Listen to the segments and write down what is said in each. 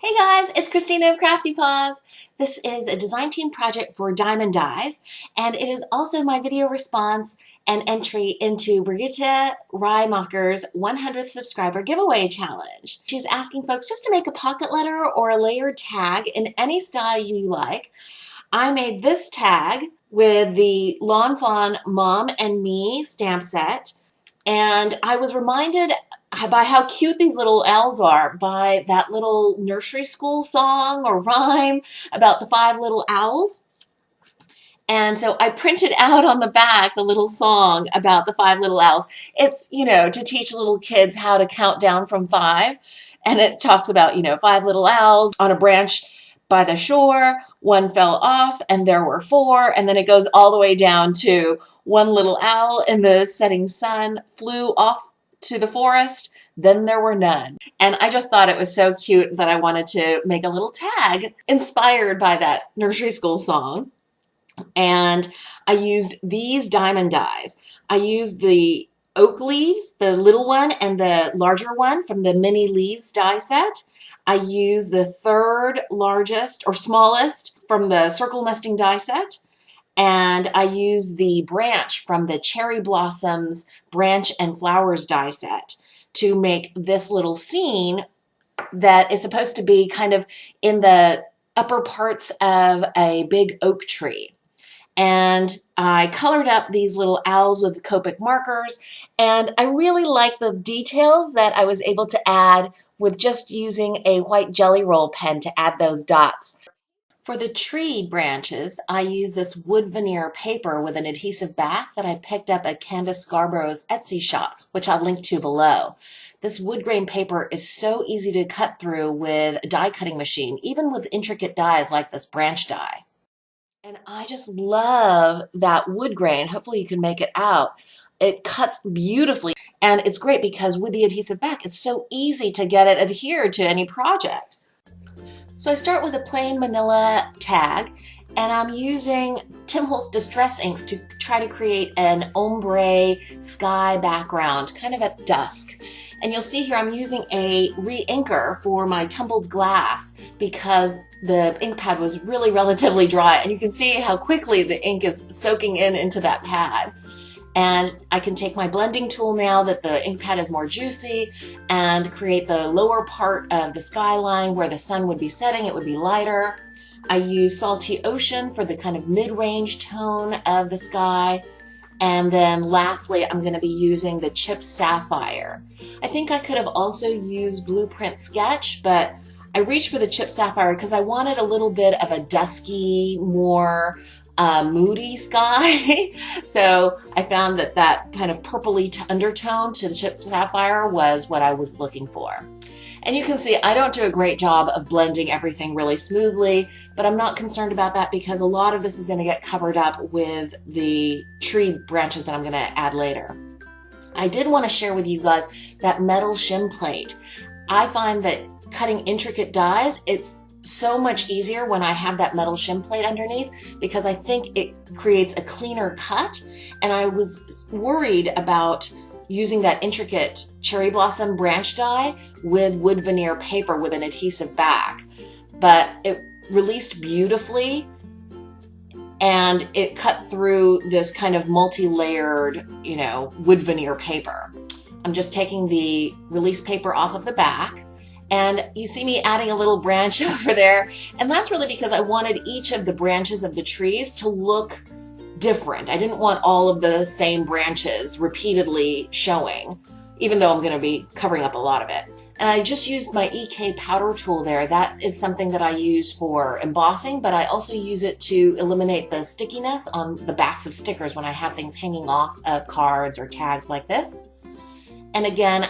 Hey guys, it's Christina of CraftyPaws. This is a design team project for Diamond Dies, and it is also my video response and entry into Brigitta Raaijmakers' 100th subscriber giveaway challenge. She's asking folks just to make a pocket letter or a layered tag in any style you like. I made this tag with the Lawn Fawn Mom and Me stamp set, and I was reminded by how cute these little owls are by that little nursery school song or rhyme about the 5 little owls. And so I printed out on the back the little song about the 5 little owls. It's, to teach little kids how to count down from 5. And it talks about, 5 little owls on a branch by the shore, 1 fell off and there were 4. And then it goes all the way down to 1 little owl in the setting sun flew off to the forest, then there were none. And I just thought it was so cute that I wanted to make a little tag inspired by that nursery school song. And I used these diamond dies. I used the oak leaves, the little one and the larger one from the mini leaves die set. I used the 3rd largest or smallest from the circle nesting die set. And I used the branch from the Cherry Blossoms branch and flowers die set to make this little scene that is supposed to be kind of in the upper parts of a big oak tree. And I colored up these little owls with Copic markers, and I really like the details that I was able to add with just using a white Jelly Roll pen to add those dots. For the tree branches, I use this wood veneer paper with an adhesive back that I picked up at Candace Scarborough's Etsy shop, which I'll link to below. This wood grain paper is so easy to cut through with a die cutting machine, even with intricate dies like this branch die. And I just love that wood grain. Hopefully you can make it out. It cuts beautifully, and it's great because with the adhesive back, it's so easy to get it adhered to any project. So I start with a plain manila tag, and I'm using Tim Holtz Distress Inks to try to create an ombre sky background, kind of at dusk. And you'll see here I'm using a re-inker for my tumbled glass because the ink pad was really relatively dry, and you can see how quickly the ink is soaking into that pad. And I can take my blending tool now that the ink pad is more juicy and create the lower part of the skyline where the sun would be setting. It would be lighter. I use Salty Ocean for the kind of mid-range tone of the sky. And then lastly, I'm going to be using the Chipped Sapphire. I think I could have also used Blueprint Sketch, but I reached for the Chipped Sapphire because I wanted a little bit of a dusky, more moody sky. So I found that that kind of purpley undertone to the Chipped Sapphire was what I was looking for. And you can see I don't do a great job of blending everything really smoothly, but I'm not concerned about that because a lot of this is going to get covered up with the tree branches that I'm going to add later. I did want to share with you guys that metal shim plate. I find that cutting intricate dies, it's so much easier when I have that metal shim plate underneath because I think it creates a cleaner cut. And I was worried about using that intricate cherry blossom branch die with wood veneer paper with an adhesive back, but it released beautifully and it cut through this kind of multi-layered, wood veneer paper. I'm just taking the release paper off of the back. And you see me adding a little branch over there. And that's really because I wanted each of the branches of the trees to look different. I didn't want all of the same branches repeatedly showing, even though I'm going to be covering up a lot of it. And I just used my EK powder tool there. That is something that I use for embossing, but I also use it to eliminate the stickiness on the backs of stickers when I have things hanging off of cards or tags like this. And again,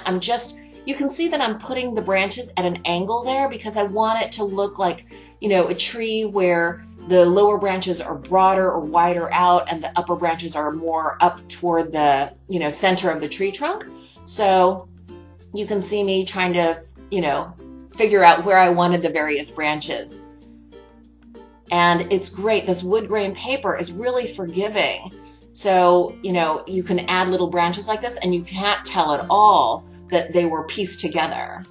you can see that I'm putting the branches at an angle there because I want it to look like, a tree where the lower branches are broader or wider out and the upper branches are more up toward the, center of the tree trunk. So you can see me trying to, figure out where I wanted the various branches. And it's great. This wood grain paper is really forgiving. So, you can add little branches like this and you can't tell at all that they were pieced together.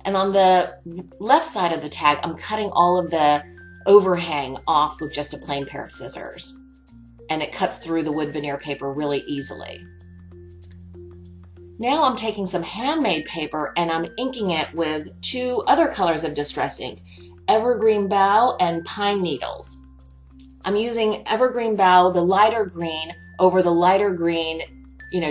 And on the left side of the tag, I'm cutting all of the overhang off with just a plain pair of scissors. And it cuts through the wood veneer paper really easily. Now I'm taking some handmade paper and I'm inking it with two other colors of distress ink, Evergreen Bough and Pine Needles. I'm using Evergreen Bough, the lighter green, over the lighter green,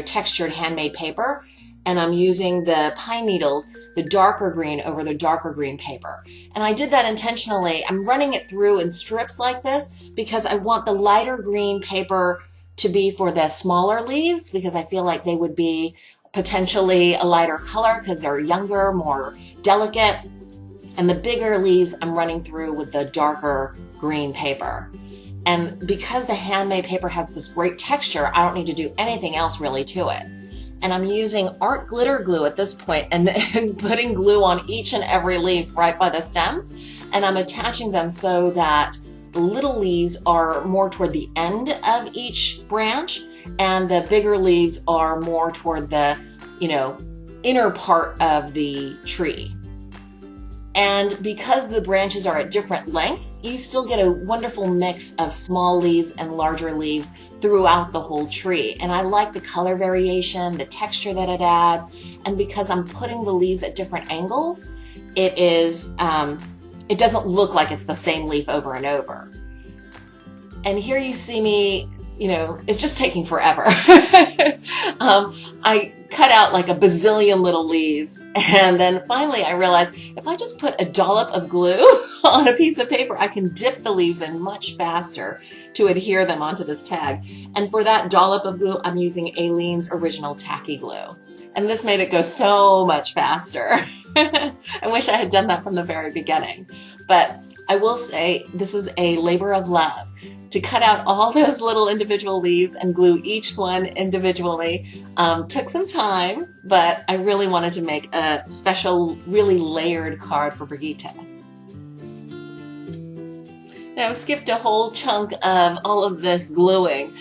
textured handmade paper. And I'm using the Pine Needles, the darker green, over the darker green paper. And I did that intentionally. I'm running it through in strips like this because I want the lighter green paper to be for the smaller leaves, because I feel like they would be potentially a lighter color because they're younger, more delicate. And the bigger leaves I'm running through with the darker green paper. And because the handmade paper has this great texture, I don't need to do anything else really to it. And I'm using art glitter glue at this point and putting glue on each and every leaf right by the stem. And I'm attaching them so that the little leaves are more toward the end of each branch and the bigger leaves are more toward the, inner part of the tree. And because the branches are at different lengths, you still get a wonderful mix of small leaves and larger leaves throughout the whole tree. And I like the color variation, the texture that it adds. And because I'm putting the leaves at different angles, it doesn't look like it's the same leaf over and over. And here you see me, it's just taking forever. I cut out like a bazillion little leaves. And then finally I realized if I just put a dollop of glue on a piece of paper, I can dip the leaves in much faster to adhere them onto this tag. And for that dollop of glue, I'm using Aleene's Original Tacky Glue. And this made it go so much faster. I wish I had done that from the very beginning. But I will say this is a labor of love. To cut out all those little individual leaves and glue each one individually took some time, but I really wanted to make a special, really layered card for Brigitta. Now I've skipped a whole chunk of all of this gluing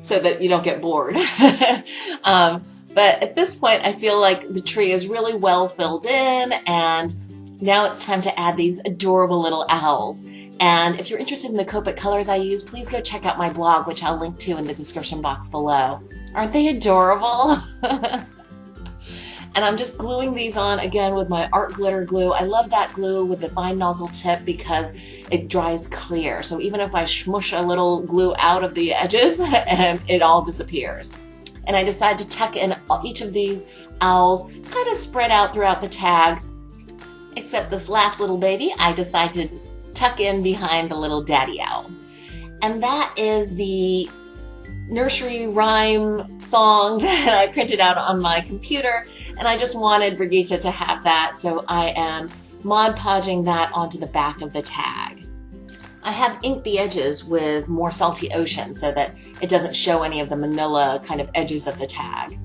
so that you don't get bored. But at this point, I feel like the tree is really well filled in, and now it's time to add these adorable little owls. And if you're interested in the Copic colors I use, please go check out my blog, which I'll link to in the description box below. Aren't they adorable? And I'm just gluing these on again with my art glitter glue. I love that glue with the fine nozzle tip because it dries clear. So even if I smush a little glue out of the edges, it all disappears. And I decided to tuck in each of these owls kind of spread out throughout the tag, except this last little baby I decided to tuck in behind the little daddy owl. And that is the nursery rhyme song that I printed out on my computer, and I just wanted Brigitta to have that, so I am Mod Podging that onto the back of the tag. I have inked the edges with more Salty Ocean so that it doesn't show any of the manila kind of edges of the tag.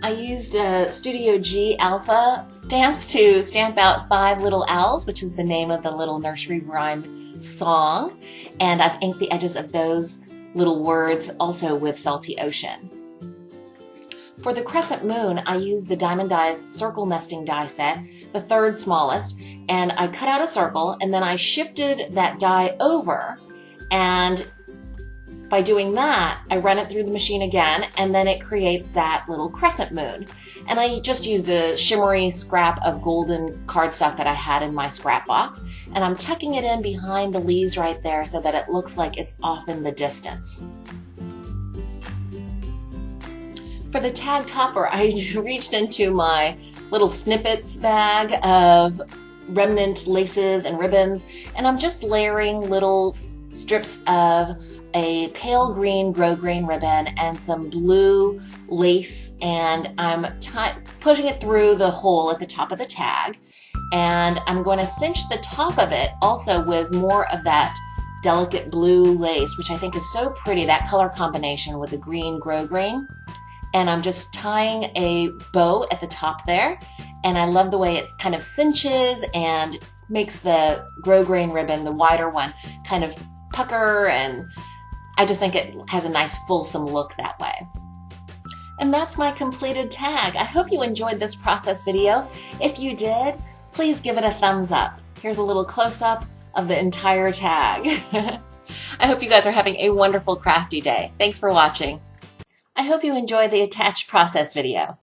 I used Studio G Alpha stamps to stamp out 5 little owls, which is the name of the little nursery rhyme song. And I've inked the edges of those little words also with Salty Ocean. For the crescent moon, I used the Diamond Dies circle nesting die set, the 3rd smallest, and I cut out a circle and then I shifted that die over, and by doing that, I run it through the machine again, and then it creates that little crescent moon. And I just used a shimmery scrap of golden cardstock that I had in my scrap box, and I'm tucking it in behind the leaves right there so that it looks like it's off in the distance. For the tag topper, I reached into my little snippets bag of remnant laces and ribbons, and I'm just layering little strips of a pale green grosgrain ribbon and some blue lace, and I'm pushing it through the hole at the top of the tag, and I'm going to cinch the top of it also with more of that delicate blue lace, which I think is so pretty, that color combination with the green grosgrain. And I'm just tying a bow at the top there, and I love the way it kind of cinches and makes the grosgrain ribbon, the wider one, kind of pucker, and I just think it has a nice fulsome look that way. And that's my completed tag. I hope you enjoyed this process video. If you did, please give it a thumbs up. Here's a little close-up of the entire tag. I hope you guys are having a wonderful crafty day. Thanks for watching. I hope you enjoyed the attached process video.